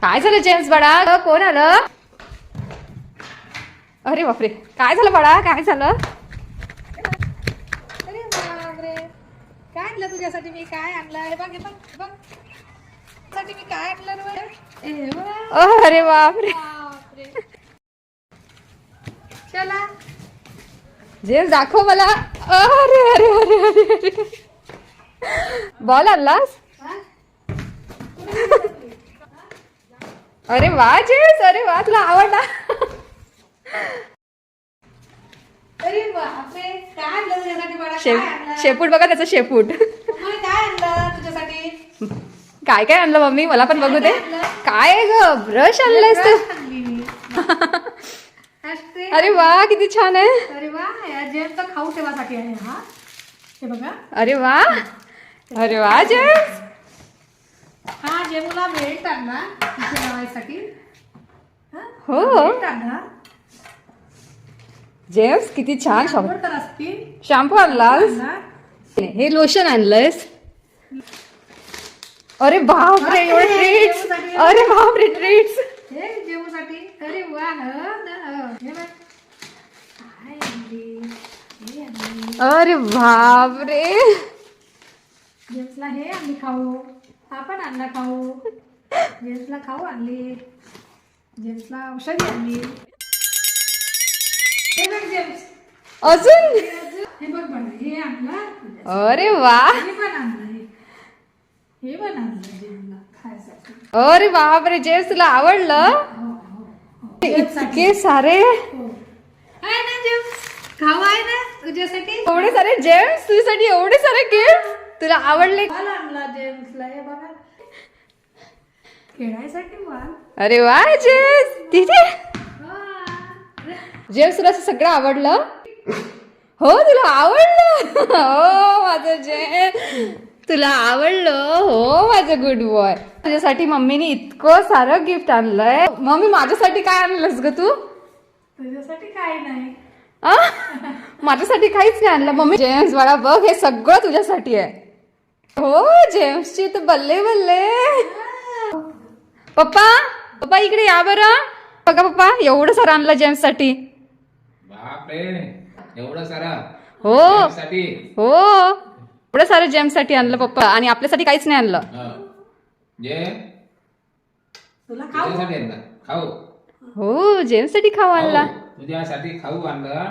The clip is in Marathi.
काय झालं जेम्स बाळा? कोण आलं? अरे बापरे, काय झालं बाळा? काय झालं? अरे बापरे, काय आणलं तुझ्यासाठी? मी काय आणलं? हे बघ, हे बघ, बघ. तुझ्यासाठी मी काय आणलं रे? ए बाबा. अरे बापरे, बापरे. चला जेम्स दाखव मला. अरे अरे अरे अरे अरे, बॉल आणलास? हा? अरे वा जेम्स, अरे वा, तुला आवडला? अरे बापरे, काय आणलं तुझ्यासाठी बाळा? काय आणलं? शेपूट बघा त्याचं शेपूट. मम्मी, काय आणलं तुझ्यासाठी? काय काय आणलं मम्मी? मला पण बघू दे. काय आणलं? काय ग, ब्रश आणलायस तू? ब्रश आणली. असते. अरे वा, किती छान आहे. अरे वा, या जेमचा खाऊ ठेवासाठी आहे हा. हे बघा, अरे वा, अरे वा जेम्स. हा जेमूला बेल्ट आणला इथे लावायसाठी. हा? हो. बेल्ट आणला. जेम्स किती छान शंभर तर असतील. शॅम्पू आणलास? आणला. हे लोशन आणलंयस? अरे बापरे, एवढे ट्रीट्स. अरे बापरे, ट्रीट्स. हे जेवूसाठी. अरे वा, हे बघ. काय आणली? हे आणली. अरे बापरे, जेम्सला हे आणली खाऊ. आपण आणला खाऊ. जेम्सला खाऊ आणली. जेम्सला औषधी आणली. हे बघ जेम्स. अजून? हे बघ बघ, हे आणला. अरे वा, हे पण आणलं. हे पण आणलं जेम्सला खायसाठी. अरे बापरे जेम्स, तुला आवडलं? हो, हो, हो. इतके सारे, हो. आहे ना जेम्स? खाऊ आहे ना तुझ्यासाठी? एवढे सारे जेम्स तुझ्यासाठी, एवढे सारे गिफ्ट. तुला आवडले? बॉल आणला जेम्सला. हे बघा, खेळायसाठी बॉल. अरे वा जेम्स, तिथे हा. जेम्स तुला असं सगळं आवडलं? हो, तुला आवडलं? हो माझं जेम्स, तुला आवडलं? हो माझं गुड बॉय. तुझ्यासाठी मम्मीने इतकं सारं गिफ्ट आणलंय. मम्मी माझ्यासाठी काय आणलंस ग तू? तुझ्यासाठी काही नाही. आ? माझ्यासाठी काहीच नाही आणलं मम्मी. जेम्स बाळा बघ, हे सगळं तुझ्यासाठी आहे. हो जेम्सची तर बल्ले बल्ले. पप्पा, पप्पा इकडे या बरं. बघा पप्पा, एवढं सारं आणलं जेम्स साठी. बापरे, एवढं सारा हो साठी. हो, एवढं सारं जेम्स साठी आणलं पप्पा, आणि आपल्यासाठी काहीच नाही आणलं. जे तुला खाऊ. तुझ्यासाठी आणलं खाऊ. हो जेम्स साठी खाऊ आणला. तुझ्यासाठी खाऊ आणलं.